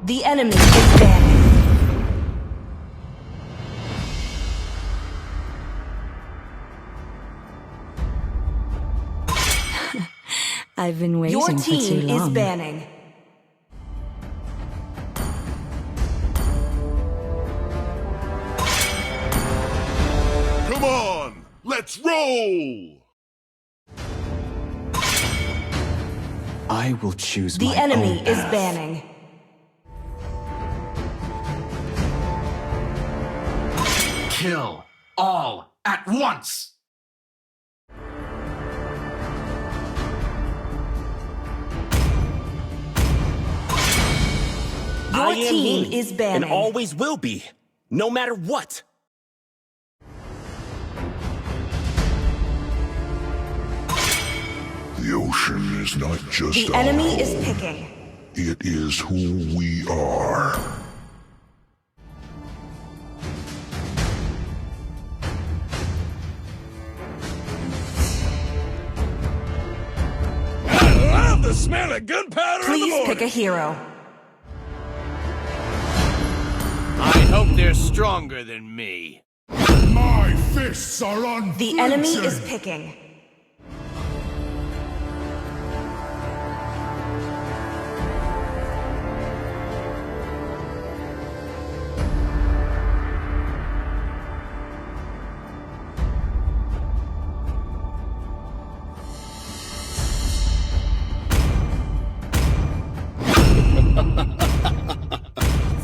The enemy is banning. I've been waiting Your for too team long. is banning. Come on, let's roll! I will choose The my enemy own is path. banning. Kill all at once! Your I am team me, is banning. and always will be, no matter what. The ocean is not just The a enemy home. is picking. It is who we are. I love the smell of gunpowder in the Please morning. pick a hero. I hope they're stronger than me. My fists are on The enemy is picking.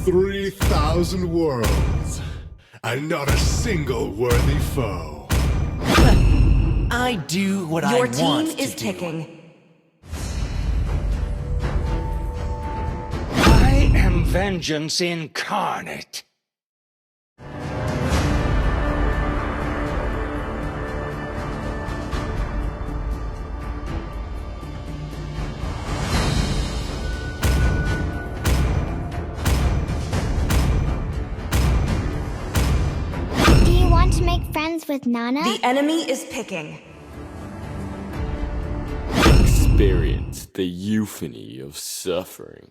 $3,000 worlds, and not a single worthy foe. I do what Your I team want is to do. picking. I am vengeance incarnate. Do you want to make friends with Nana? The enemy is picking. Experience the euphony of suffering.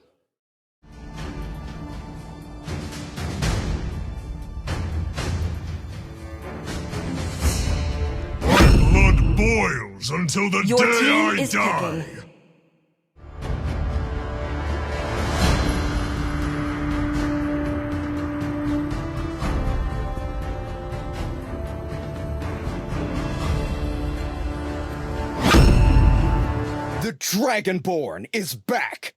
My blood boils until the Your day team I is die. picking. The Dragonborn is back!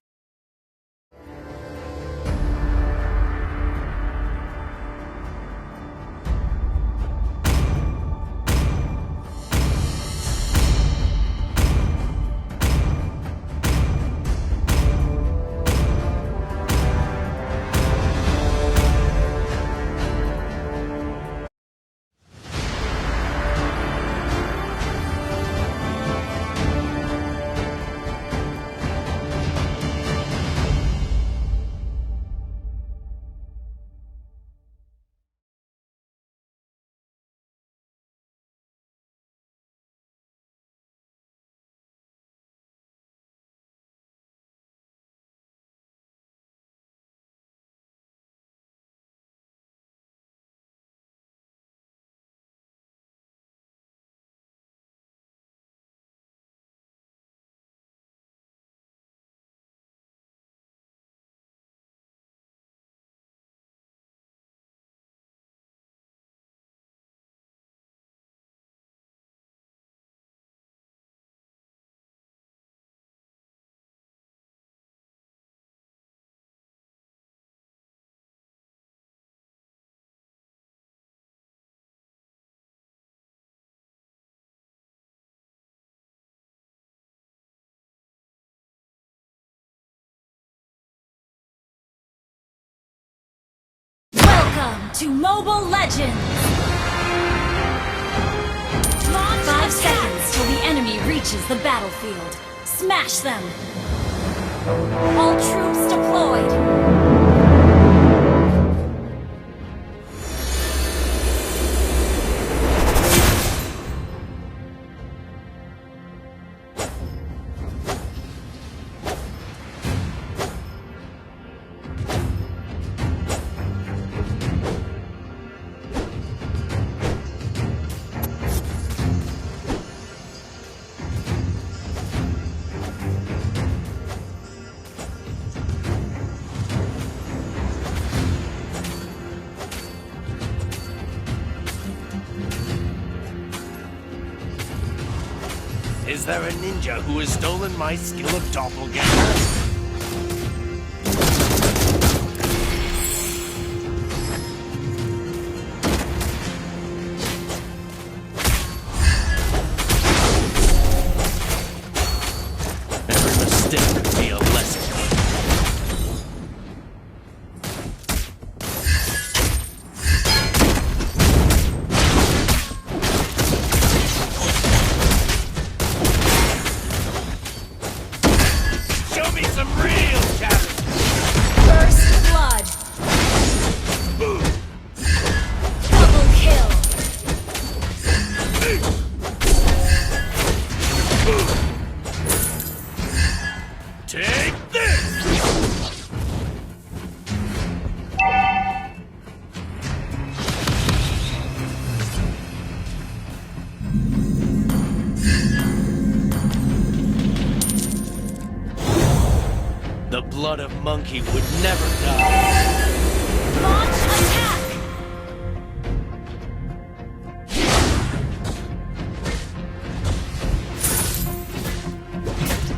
Welcome to Mobile Legends! 5 seconds till the enemy reaches the battlefield. Smash them! All troops deployed! Is there a ninja who has stolen my skill of doppelganger? Every mistake could be a lesson. Show me some real challenge! First blood. Double kill. Take this! The blood of monkey would never die. Launch attack.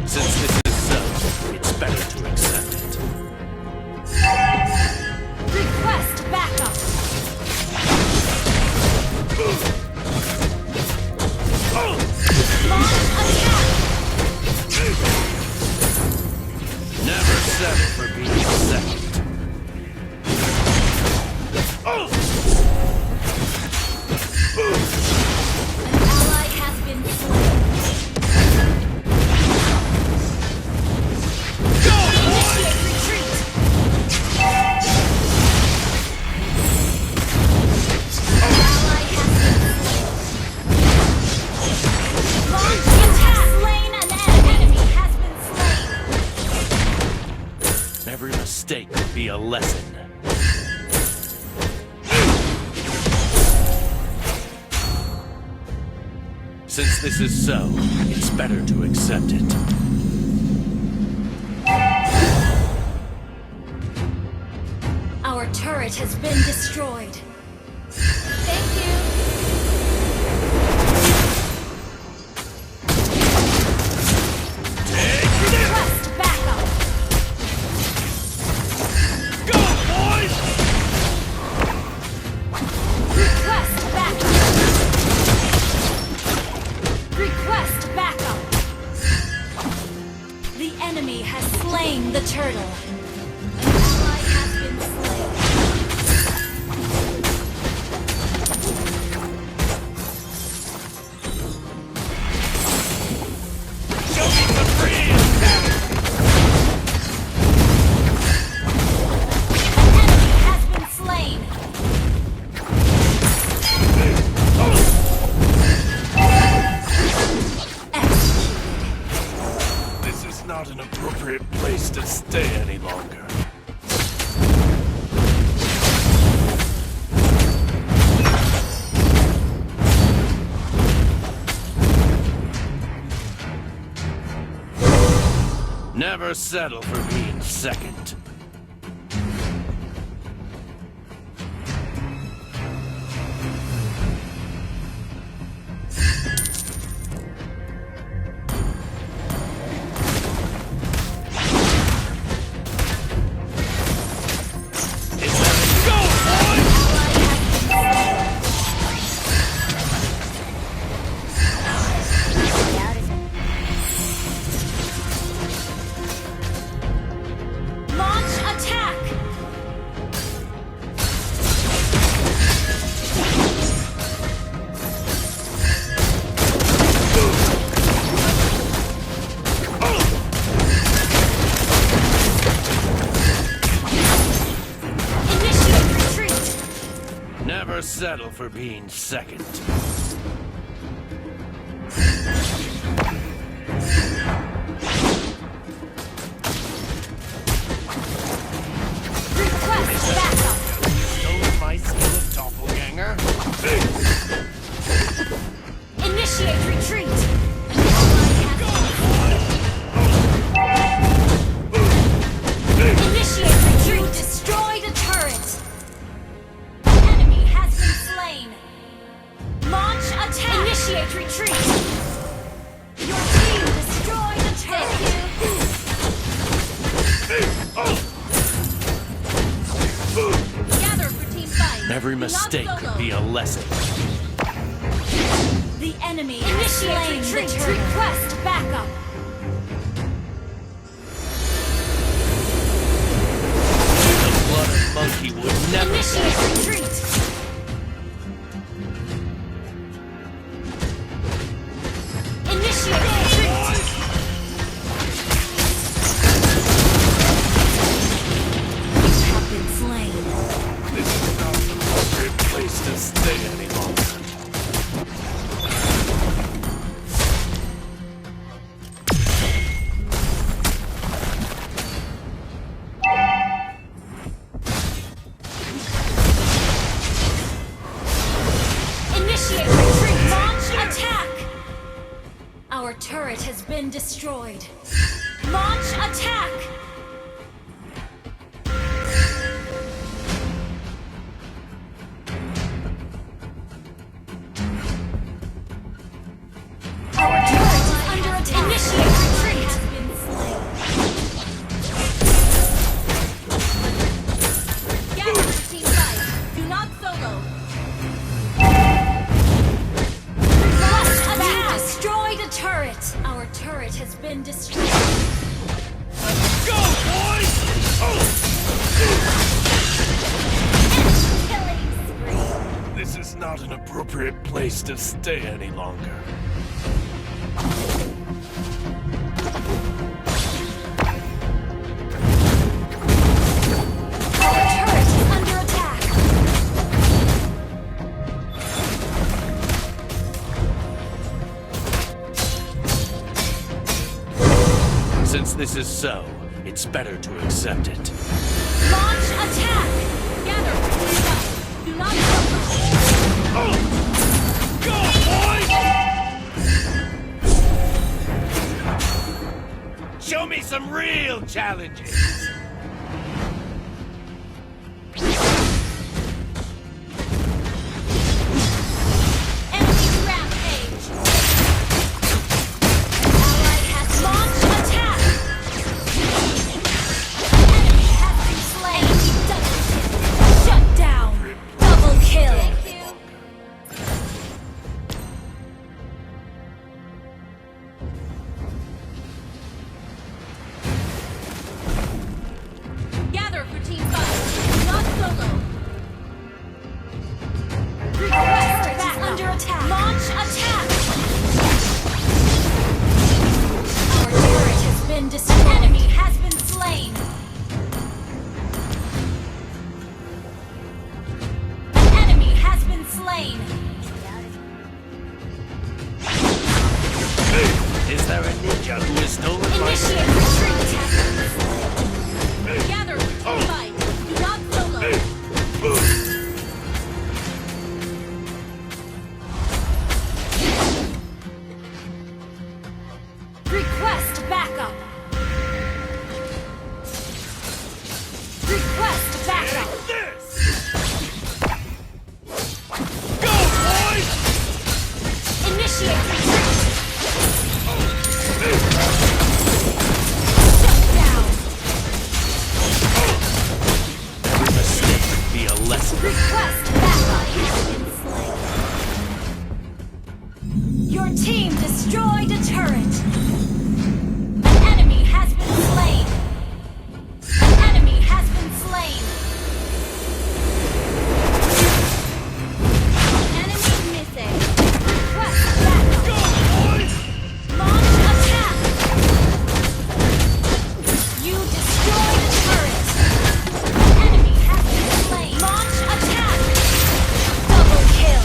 Since this is so, it's better to accept it. Request backup. Launch attack. Never settle for being second. An ally has been slain. Initiate retreat. An ally has been slain. Launch attack. Slain an enemy has been slain. Every mistake could be a lesson. Since this is so, it's better to accept it. Our turret has been destroyed. Thank you. Request backup. Go, boys! Request backup. Request backup. The enemy has slain the turtle. An ally has been slain. Show me some real challenge! An enemy has been slain. Executed. This is not an appropriate place to stay any longer. Never settle for being second. Is that a go, boys? Launch attack. Initiate retreat. Never settle for being second. Request backup. Stolen my skill of doppelganger? Initiate retreat. An ally has been slain. Initiate retreat. Destroy the turret. An enemy has been slain. Launch attack. Initiate retreat. Your team Every mistake could be a lesson. The enemy has slain the turtle. Request backup. The blood of monkey would never Initiate retreat. Initiate retreat. You have been slain. This is not an appropriate place to stay any longer. Initiate retreat. Launch attack. Our turret has been destroyed. Launch attack. Our turret is under attack. Initiate retreat. Has been slain. Gather to team fight. Do not solo. Launch attack. Destroyed a turret. Our turret has been destroyed. Go, boys! Killing spree. This is not an appropriate place to stay any longer. Our turret is under attack. Since this is so, it's better to accept it. Launch attack. Gather. Do not suffer. Go, boys! Show me some real challenges. Enemy rampage. Ally has launched attack. Enemy has been slain. Double kill. Shut down. Double kill. Gather for team fight. Not solo. Request back under attack. Launch attack. Our turret has been destroyed. Enemy has been slain. An enemy has been slain. Is there a ninja who has stolen my... Initiate retreat. Gather for team fight. Do not solo. Request backup. Request backup. Go, boys! Initiate retreat. Shut down. Every mistake could be a lesson. Request backup. Your team destroyed a turret. An enemy has been slain. An enemy has been slain. Enemy missing. Request backup. Go, boys! Launch attack. You destroyed a turret. An enemy has been slain. Launch attack. Double kill.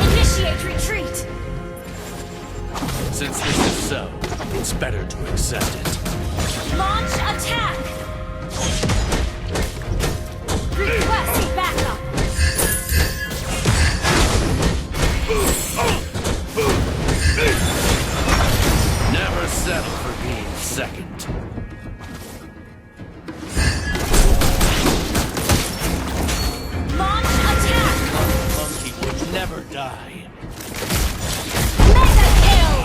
Initiate retreat. Since this is so, it's better to accept it. Launch attack. Request backup. Never settle for being second. Launch attack. Monkey would never die. Mega kill.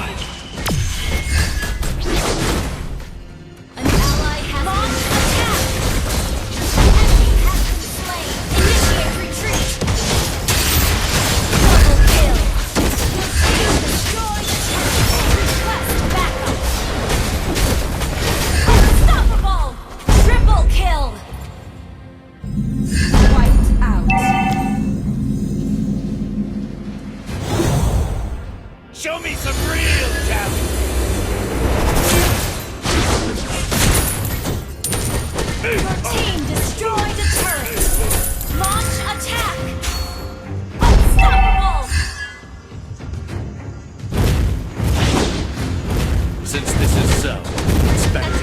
An Since this is so, it's better